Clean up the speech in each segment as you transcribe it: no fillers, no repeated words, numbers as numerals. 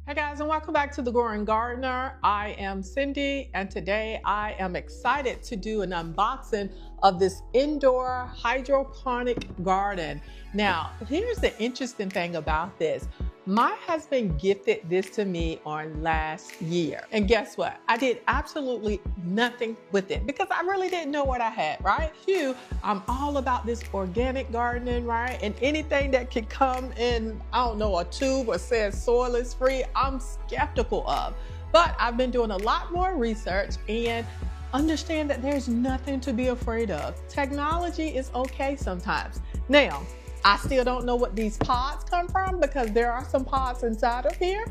Hey guys, and welcome back to The Growing Gardener. I am Cindy, and today I am excited to do an unboxing of this indoor hydroponic garden. Now, here's the interesting thing about this. My husband gifted this to me on last year. And guess what? I did absolutely nothing with it because I really didn't know what I had, right? I'm all about this organic gardening, right? And anything that could come in, I don't know, a tube or says soil is free, I'm skeptical of. But I've been doing a lot more research and understand that there's nothing to be afraid of. Technology is okay sometimes. Now, I still don't know what these pods come from because there are some pods inside of here.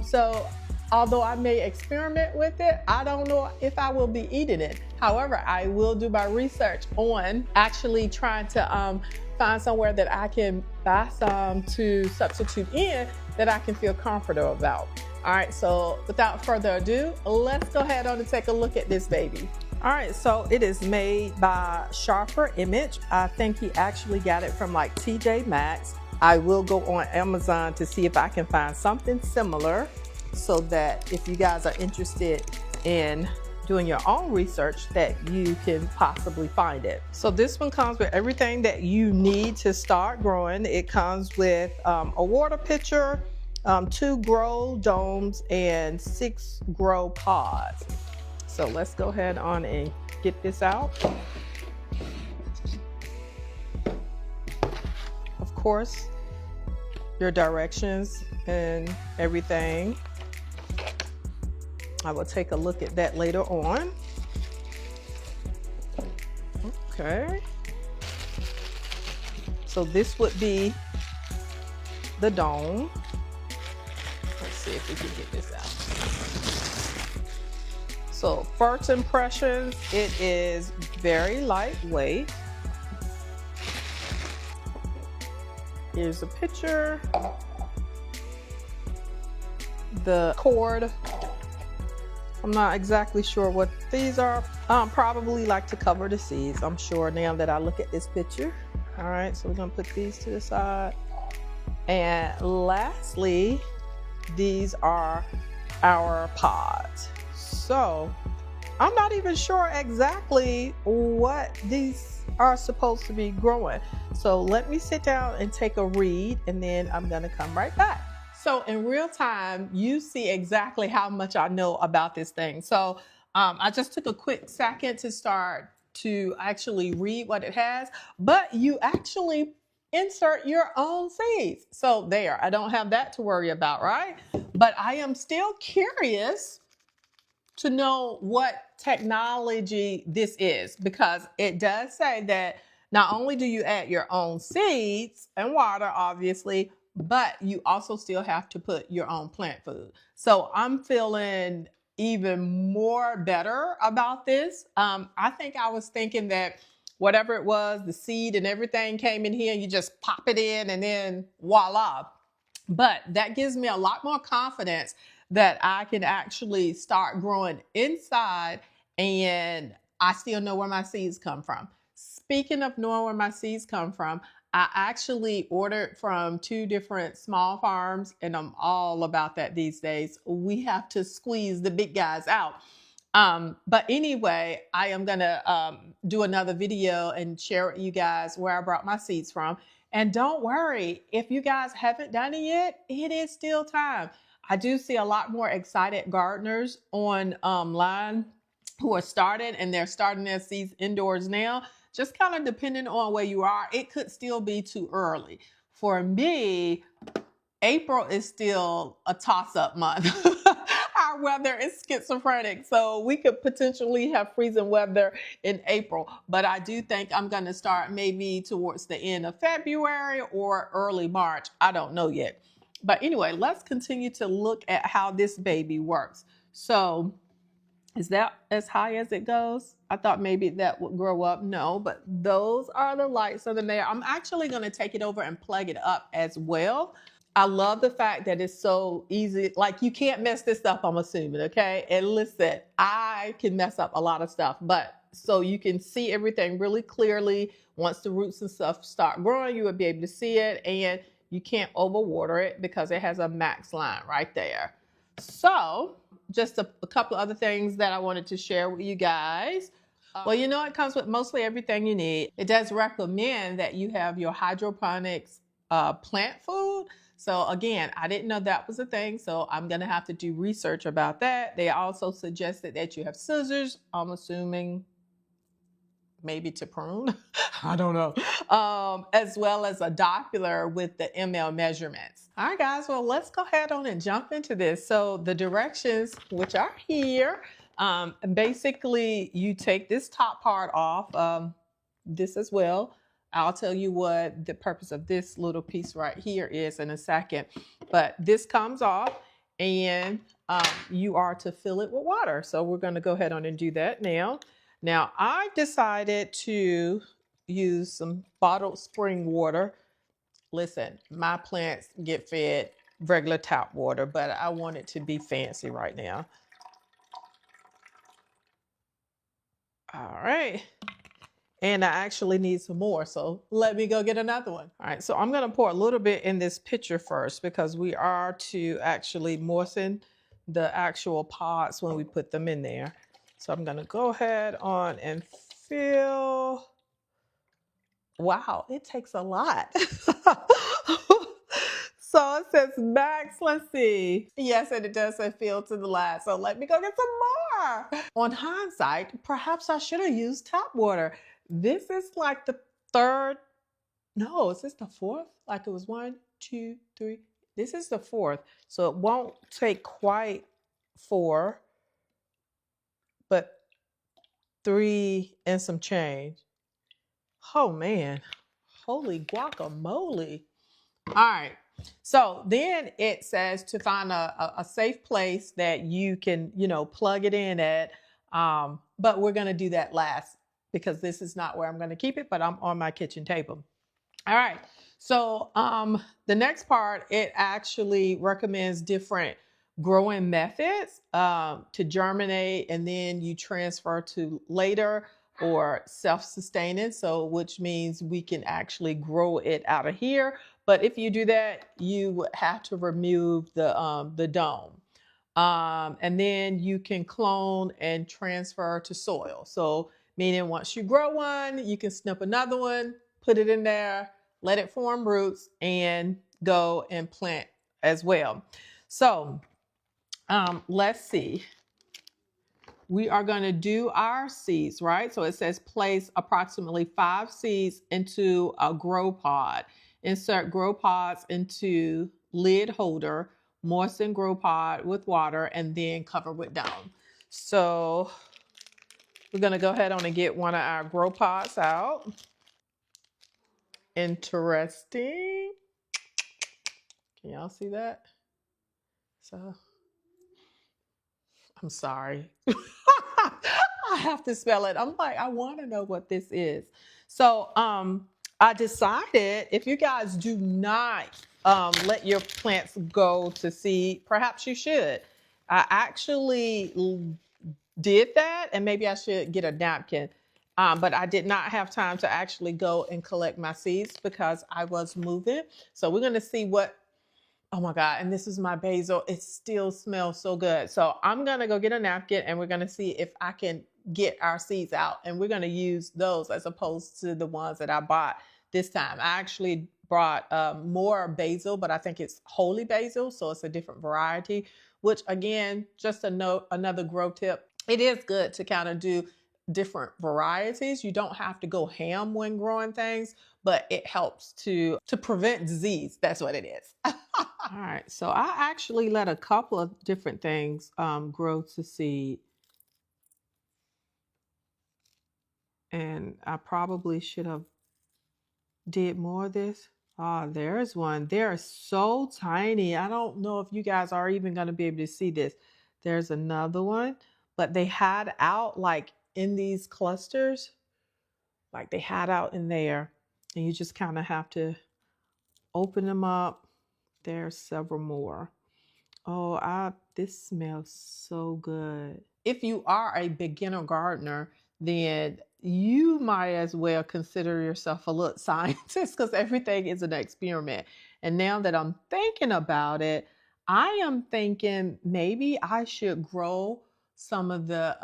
So although I may experiment with it, I don't know if I will be eating it. However, I will do my research on actually trying to find somewhere that I can buy some to substitute in that I can feel comfortable about. All right, so without further ado, let's go ahead on and take a look at this baby. All right, so it is made by Sharper Image. I think he actually got it from like TJ Maxx. I will go on Amazon to see if I can find something similar so that if you guys are interested in doing your own research that you can possibly find it. So this one comes with everything that you need to start growing. It comes with a water pitcher, 2 grow domes, and 6 grow pods. So let's go ahead on and get this out. Of course, your directions and everything. I will take a look at that later on. Okay. So this would be the dome. Let's see if we can get this out. So first impressions, it is very lightweight. Here's a picture. The cord, I'm not exactly sure what these are. Probably like to cover the seeds, I'm sure now that I look at this picture. All right, so we're gonna put these to the side. And lastly, these are our pods. So I'm not even sure exactly what these are supposed to be growing. So let me sit down and take a read, and then I'm gonna come right back. So in real time, you see exactly how much I know about this thing. So I just took a quick second to start to actually read what it has, but you actually insert your own seeds. So there, I don't have that to worry about, right? But I am still curious to know what technology this is, because it does say that not only do you add your own seeds and water, obviously, but you also still have to put your own plant food. So I'm feeling even more better about this. I think I was thinking that whatever it was, the seed and everything came in here, you just pop it in and then voila. But that gives me a lot more confidence that I can actually start growing inside, and I still know where my seeds come from. Speaking of knowing where my seeds come from, I actually ordered from 2 different small farms, and I'm all about that these days. We have to squeeze the big guys out. But anyway, I am gonna do another video and share with you guys where I brought my seeds from. And don't worry, if you guys haven't done it yet, it is still time. I do see a lot more excited gardeners online who are starting, and they're starting their seeds indoors now. Just kind of depending on where you are, it could still be too early. For me, April is still a toss-up month. Our weather is schizophrenic, so we could potentially have freezing weather in April. But I do think I'm going to start maybe towards the end of February or early March. I don't know yet. But anyway, let's continue to look at how this baby works. So is that as high as it goes? I thought maybe that would grow up. No, but those are the lights under there. I'm actually going to take it over and plug it up as well. I love the fact that it's so easy. Like, you can't mess this up, I'm assuming, okay? And listen, I can mess up a lot of stuff, but so you can see everything really clearly. Once the roots and stuff start growing, you will be able to see it, and You can't overwater it because it has a max line right there. So just a couple of other things that I wanted to share with you guys. Well, you know, it comes with mostly everything you need. It does recommend that you have your hydroponics plant food. So again, I didn't know that was a thing, so I'm gonna have to do research about that. They also suggested that you have scissors, I'm assuming maybe to prune, I don't know, as well as a Doppler with the ml measurements. All right, guys, well, let's go ahead on and jump into this. So the directions, which are here, basically you take this top part off, this as well. I'll tell you what the purpose of this little piece right here is in a second, but this comes off and you are to fill it with water. So we're going to go ahead on and do that now. Now, I decided to use some bottled spring water. Listen, my plants get fed regular tap water, but I want it to be fancy right now. All right. And I actually need some more, so let me go get another one. All right, so I'm going to pour a little bit in this pitcher first because we are to actually moisten the actual pots when we put them in there. So I'm going to go ahead on and fill. Wow, it takes a lot. So it says max, let's see. Yes, and it does say fill to the last. So let me go get some more. On hindsight, perhaps I should have used tap water. This is like the third, no, is this the fourth? Like it was 1, 2, 3. This is the fourth. So it won't take quite 4, but 3 and some change. Oh man, holy guacamole. All right. So then it says to find a safe place that you can, you know, plug it in at. But we're going to do that last because this is not where I'm going to keep it, but I'm on my kitchen table. All right. So the next part, it actually recommends different growing methods to germinate, and then you transfer to later or self-sustaining. So which means we can actually grow it out of here. But if you do that, you would have to remove the dome. And then you can clone and transfer to soil. So meaning once you grow one, you can snip another one, put it in there, let it form roots, and go and plant as well. So let's see. We are going to do our seeds, right? So it says place approximately 5 seeds into a grow pod. Insert grow pods into lid holder, moisten grow pod with water, and then cover with down. So we're going to go ahead on and get one of our grow pods out. Interesting. Can y'all see that? So I'm sorry. I have to spell it. I'm like, I want to know what this is. So I decided if you guys do not let your plants go to seed, perhaps you should. I actually did that, and maybe I should get a napkin. But I did not have time to actually go and collect my seeds because I was moving. So we're going to see what. Oh my God, and this is my basil. It still smells so good. So I'm going to go get a napkin and we're going to see if I can get our seeds out. And we're going to use those as opposed to the ones that I bought this time. I actually brought more basil, but I think it's holy basil. So it's a different variety, which again, just a note, another grow tip. It is good to kind of do different varieties. You don't have to go ham when growing things, but it helps to prevent disease. That's what it is. All right, so I actually let a couple of different things grow to seed. And I probably should have did more of this. Ah, there's one. They're so tiny. I don't know if you guys are even going to be able to see this. There's another one, but they hide out like in these clusters. Like they hide out in there. And you just kind of have to open them up. There's several more. Oh, this smells so good. If you are a beginner gardener, then you might as well consider yourself a little scientist because everything is an experiment. And now that I'm thinking about it, I am thinking maybe I should grow some of the,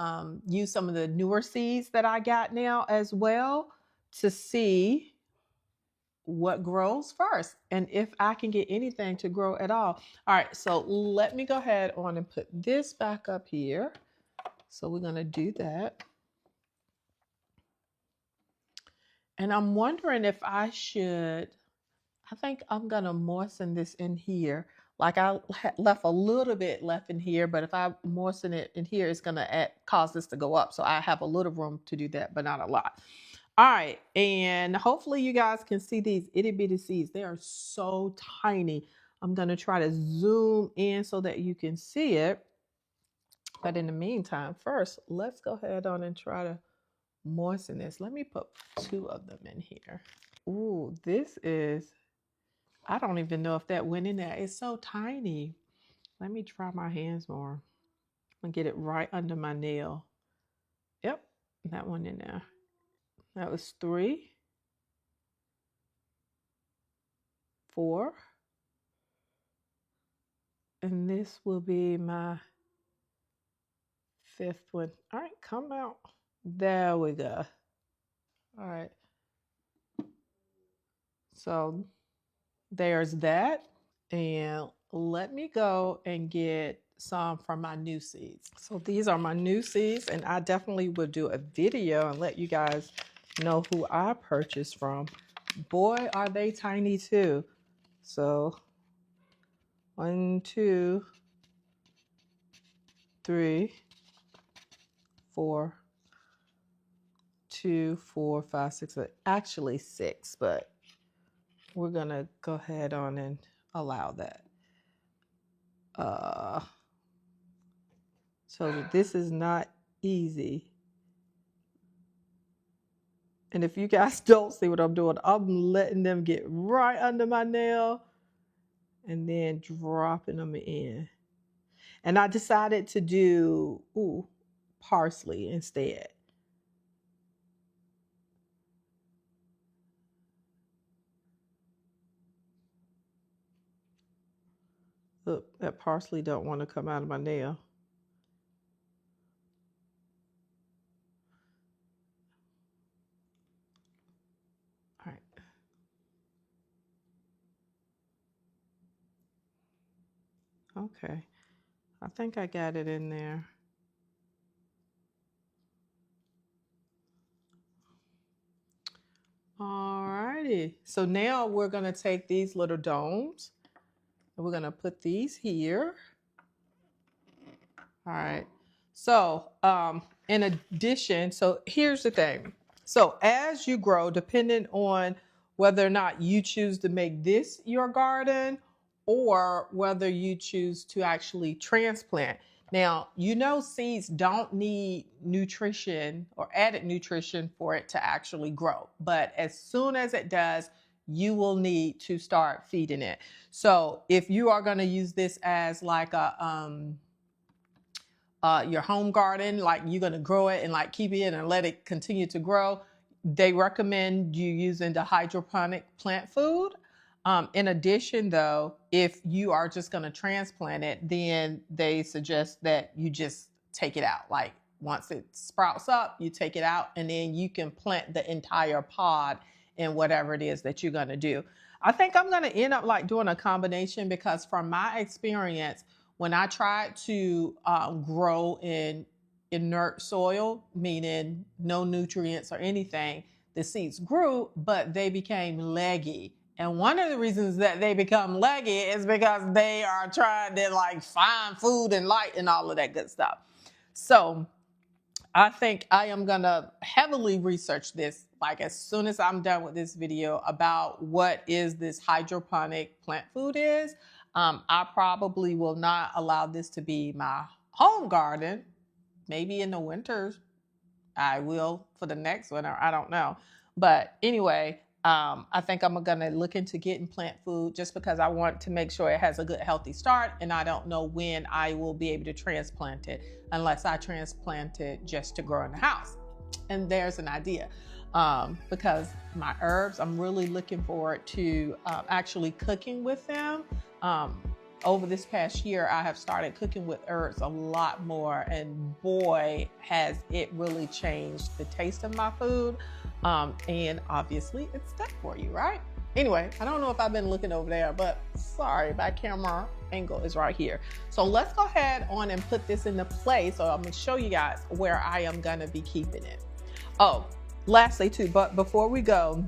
use some of the newer seeds that I got now as well to see what grows first and if I can get anything to grow at all. All right, so let me go ahead on and put this back up here. So we're going to do that. And I'm wondering if I should, I think I'm going to moisten this in here. Like I left a little bit left in here, but if I moisten it in here, it's going to cause this to go up. So I have a little room to do that, but not a lot. All right, and hopefully you guys can see these itty bitty seeds. They are so tiny. I'm going to try to zoom in so that you can see it. But in the meantime, first, let's go ahead on and try to moisten this. Let me put 2 of them in here. Ooh, this is, I don't even know if that went in there. It's so tiny. Let me try my hands more. I'm going to get it right under my nail. Yep, that one in there. That was 3, 4. And this will be my 5th one. All right, come out. There we go. All right. So there's that. And let me go and get some from my new seeds. So these are my new seeds, and I definitely would do a video and let you guys know who I purchased from. Boy, are they tiny too. So 1, 2, 3, 4, 2, 4, 5, 6, actually 6, but we're gonna go ahead on and allow that. So this is not easy. And if you guys don't see what I'm doing, I'm letting them get right under my nail and then dropping them in. And I decided to do parsley instead. Look, that parsley don't want to come out of my nail. All right. Okay. I think I got it in there. All righty. So now we're going to take these little domes and we're going to put these here. All right. So in addition, so here's the thing. So as you grow, depending on whether or not you choose to make this your garden or whether you choose to actually transplant. Now, you know, seeds don't need nutrition or added nutrition for it to actually grow. But as soon as it does, you will need to start feeding it. So if you are going to use this as like a your home garden, like you're going to grow it and like keep it and let it continue to grow, they recommend you using the hydroponic plant food. In addition, though, if you are just going to transplant it, then they suggest that you just take it out. Like once it sprouts up, you take it out and then you can plant the entire pod in whatever it is that you're going to do. I think I'm going to end up like doing a combination because from my experience, when I tried to grow in inert soil, meaning no nutrients or anything, the seeds grew, but they became leggy. And one of the reasons that they become leggy is because they are trying to like find food and light and all of that good stuff. So I think I am going to heavily research this, like as soon as I'm done with this video, about what is this hydroponic plant food is. I probably will not allow this to be my home garden. Maybe in the winters I will for the next winter. I don't know. But anyway, I think I'm going to look into getting plant food just because I want to make sure it has a good, healthy start. And I don't know when I will be able to transplant it unless I transplant it just to grow in the house. And there's an idea. because my herbs, I'm really looking forward to actually cooking with them. Over this past year, I have started cooking with herbs a lot more, and boy, has it really changed the taste of my food. And obviously it's good for you, right? Anyway, I don't know if I've been looking over there, but sorry, my camera angle is right here. So let's go ahead on and put this into place. So I'm gonna show you guys where I am gonna be keeping it. Oh, lastly too, but before we go,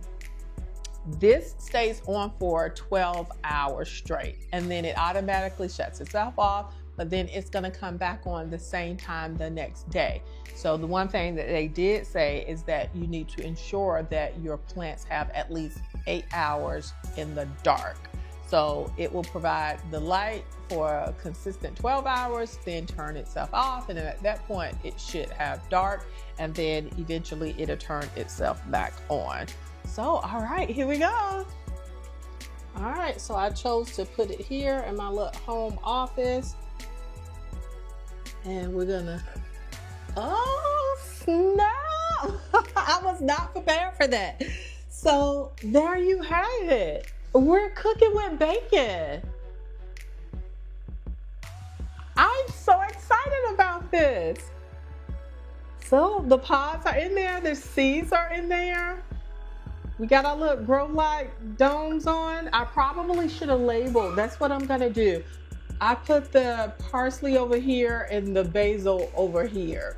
this stays on for 12 hours straight, and then it automatically shuts itself off, but then it's gonna come back on the same time the next day. So the one thing that they did say is that you need to ensure that your plants have at least 8 hours in the dark. So it will provide the light for a consistent 12 hours, then turn itself off, and then at that point it should have dark, and then eventually it'll turn itself back on. So, all right, here we go. All right, so I chose to put it here in my little home office. And we're gonna, oh snap! I was not prepared for that. So there you have it. We're cooking with bacon. I'm so excited about this. So the pods are in there, the seeds are in there. We got our little grow light domes on. I probably should have labeled. That's what I'm gonna do. I put the parsley over here and the basil over here.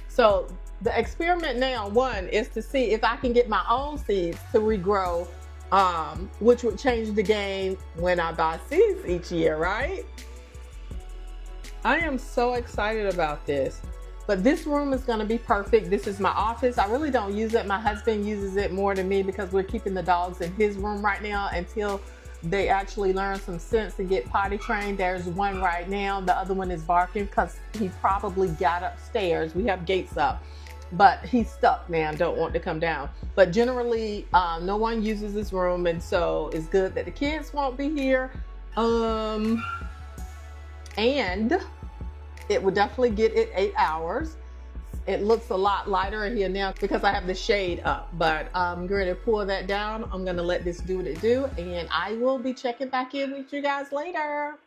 So the experiment now, one, is to see if I can get my own seeds to regrow, which would change the game when I buy seeds each year, right? I am so excited about this. But this room is gonna be perfect. This is my office. I really don't use it. My husband uses it more than me because we're keeping the dogs in his room right now until they actually learn some sense and get potty trained. There's one right now. The other one is barking because he probably got upstairs. We have gates up, but he's stuck now, don't want to come down. But generally, no one uses this room, and so it's good that the kids won't be here. And it would definitely get it 8 hours. It looks a lot lighter in here now because I have the shade up, but I'm going to pull that down. I'm going to let this do what it do, and I will be checking back in with you guys later.